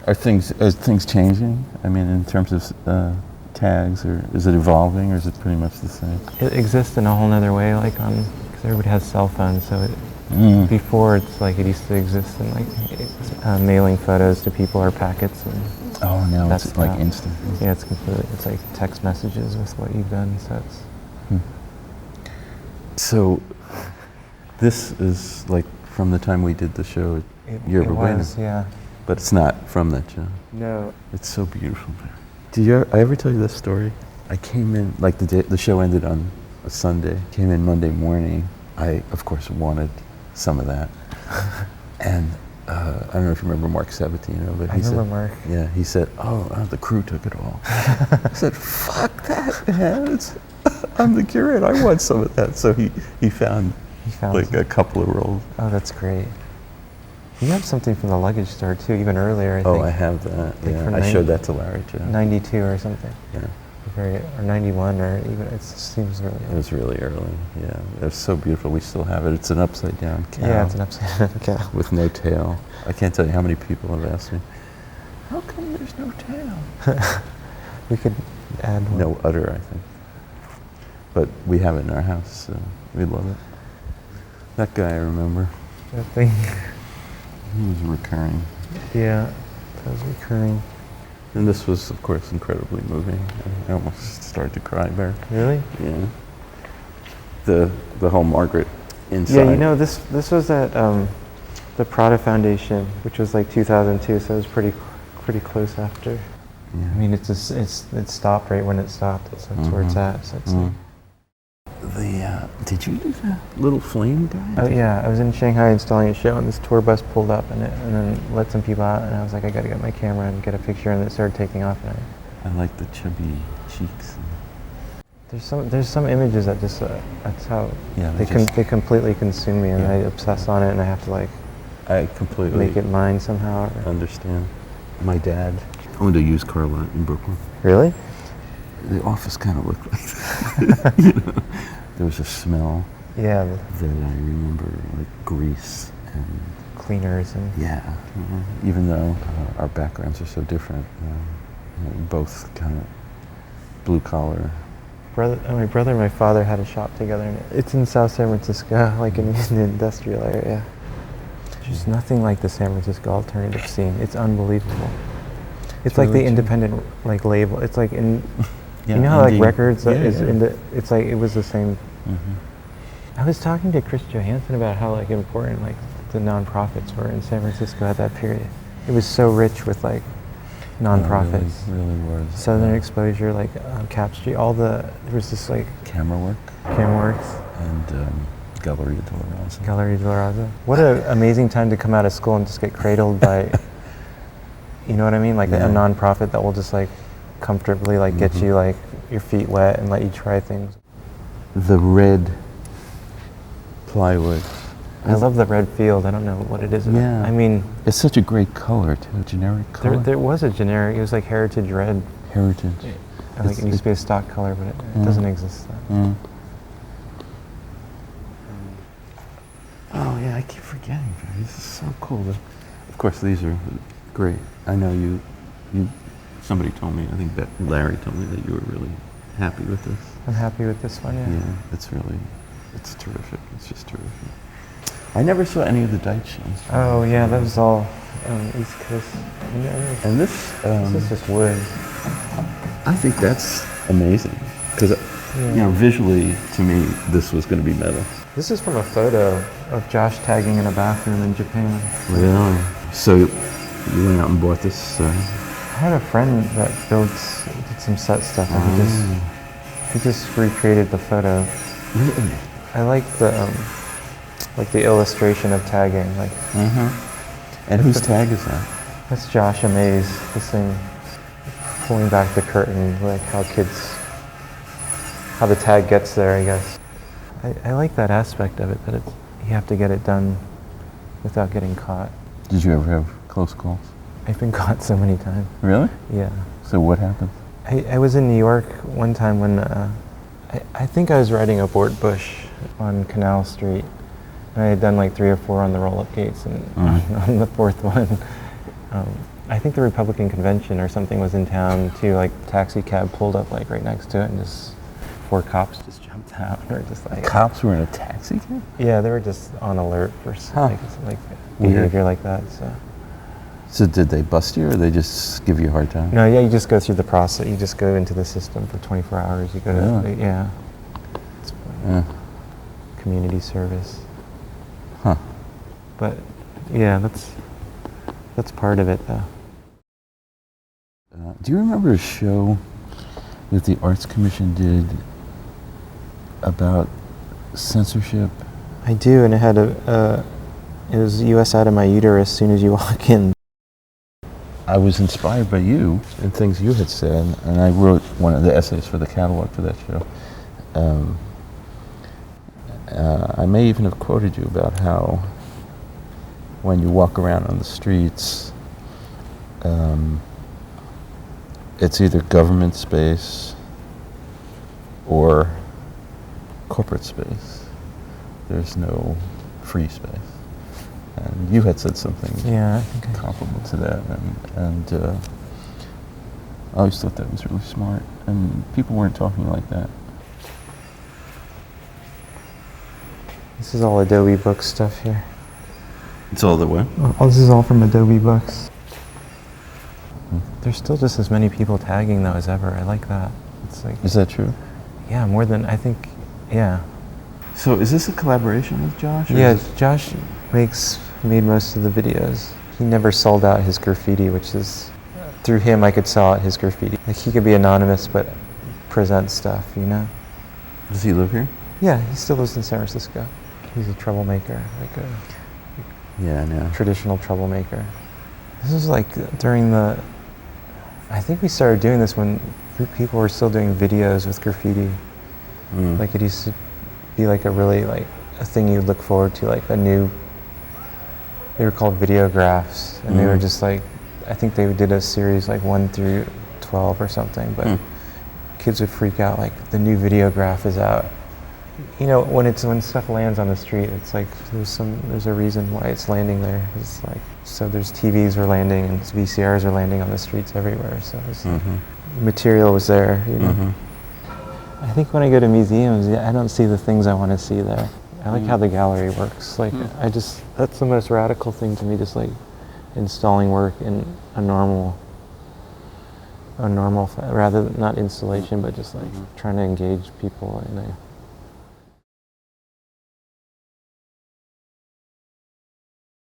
Are things changing? I mean, in terms of tags, or is it evolving, or is it pretty much the same? It exists in a whole nother way, like because everybody has cell phones, so before it's like it used to exist in like mailing photos to people or packets. And now it's like instant. Yeah, it's like text messages with what you've done, so it's... So, this is like from the time we did the show at Yerba Buena. Yeah. But it's not from that show. No. It's so beautiful there. Did I ever tell you this story? I came in, like the show ended on a Sunday. Came in Monday morning. I, of course, wanted some of that. And I don't know if you remember Mark Sabatino, but I remember Mark. Yeah, he said, the crew took it all. I said, fuck that, man. I'm the curator. I want some of that. So he found like a couple of rolls. Oh, that's great. You have something from the luggage store too, even earlier, I think. Oh, I have that. Yeah, I showed that to Larry too. 92 or something. Yeah. Or 91, or even, it seems really early. It was really early, yeah. It was so beautiful. We still have it. It's an upside down cow. Yeah, it's an upside down cow. With no tail. I can't tell you how many people have asked me, how come there's no tail? We could add one. No udder, I think. But we have it in our house, so we love it. That guy, I remember. That thing. He was recurring. Yeah, that was recurring. And this was, of course, incredibly moving. I almost started to cry there. Really? Yeah. The whole Margaret inside. Yeah, you know, this was at the Prada Foundation, which was like 2002, so it was pretty close after. Yeah. I mean, it stopped right when it stopped. That's where it's at. So it's did you do that little flame guy? Oh yeah, I was in Shanghai installing a show, and this tour bus pulled up and then let some people out, and I was like, I gotta get my camera and get a picture, and it started taking off. And I like the chubby cheeks. There's some images that just that's how they completely consume me, and I obsess on it, and I have to I completely make it mine somehow. Understand. My dad owned a used car lot in Brooklyn. Really? The office kind of looked like that. You know? There was a smell. Yeah. That I remember, like grease and cleaners and. Yeah. Even though our backgrounds are so different, both kind of blue collar. My brother and my father had a shop together, and it's in South San Francisco, like in the industrial area. There's nothing like the San Francisco alternative scene. It's unbelievable. It's like really the independent label. It's like in. You know how like records it's like it was the same. Mm-hmm. I was talking to Chris Johansson about how important the nonprofits were in San Francisco at that period. It was so rich with nonprofits. Really was. Southern Exposure, Cap Street, there was this Camera Works. And Galleria de la Raza. Galleria de la Raza. What an amazing time to come out of school and just get cradled by, you know what I mean? A nonprofit that will just comfortably get you your feet wet and let you try things. The red plywood. I love the red field. I don't know what it is. Yeah. I mean, it's such a great color too, a generic color. There was a generic. It was heritage red. Heritage. It used to be a stock color, but it doesn't exist now. Oh yeah, I keep forgetting. This is so cool. Of course, these are great. I know you. Somebody told me, I think that Larry told me that you were really happy with this. I'm happy with this one, yeah. Yeah, it's terrific. It's just terrific. I never saw any of the Deitch shows. Oh yeah, that was all East Coast. And this is just wood. I think that's amazing, because visually, to me, this was going to be metal. This is from a photo of Josh tagging in a bathroom in Japan. Really? So you went out and bought this? I had a friend that did some set stuff, and he just recreated the photo. Really? I like the illustration of tagging. And whose tag is that? That's Josh Amaze. This thing, pulling back the curtain, how the tag gets there, I guess. I like that aspect of it, that you have to get it done without getting caught. Did you ever have close calls? I've been caught so many times. Really? Yeah. So what happened? I was in New York one time when I think I was riding a Bort Bush on Canal Street, and I had done 3 or 4 on the roll-up gates, and on the 4th one, I think the Republican convention or something was in town too, like taxi cab pulled up like right next to it and just 4 cops just jumped out or just like... Cops were in a taxi cab? Yeah, they were just on alert for Huh. like behavior like that, so... So did they bust you or they just give you a hard time? No, yeah, you just go through the process. You just go into the system for 24 hours. You go to, Yeah. It's Yeah. community service. Huh. But yeah, that's part of it though. Do you remember a show that the Arts Commission did about censorship? I do, and it had it was U.S. out of my uterus as soon as you walk in. I was inspired by you and things you had said, and I wrote one of the essays for the catalog for that show. I may even have quoted you about how when you walk around on the streets, it's either government space or corporate space. There's no free space. And you had said something comparable to that, and I always thought that was really smart, and people weren't talking like that. This is all Adobe Books stuff here. It's all the way? Oh, this is all from Adobe Books. There's still just as many people tagging though as ever. I like that. It's like, is that true? Yeah, more than I think. Yeah. So is this a collaboration with Josh? Yeah, Josh made most of the videos. He never sold out his graffiti, which is through him I could sell out his graffiti. Like he could be anonymous but present stuff, you know. Does he live here? Yeah, he still lives in San Francisco. He's a troublemaker, like a Yeah, I know. traditional troublemaker. This was like during the, I think we started doing this when people were still doing videos with graffiti. Like it used to be like a really like a thing you'd look forward to, like a new, they were called videographs, and they were just like, I think they did a series like 1 through 12 or something, but kids would freak out like the new videograph is out. You know, when stuff lands on the street, it's like there's a reason why it's landing there. It's like, so there's TVs are landing and VCRs are landing on the streets everywhere. So material was there, you know. I think when I go to museums, I don't see the things I want to see there. I like how the gallery works. Like that's the most radical thing to me, just like installing work in a normal, rather than not installation, but just like trying to engage people in a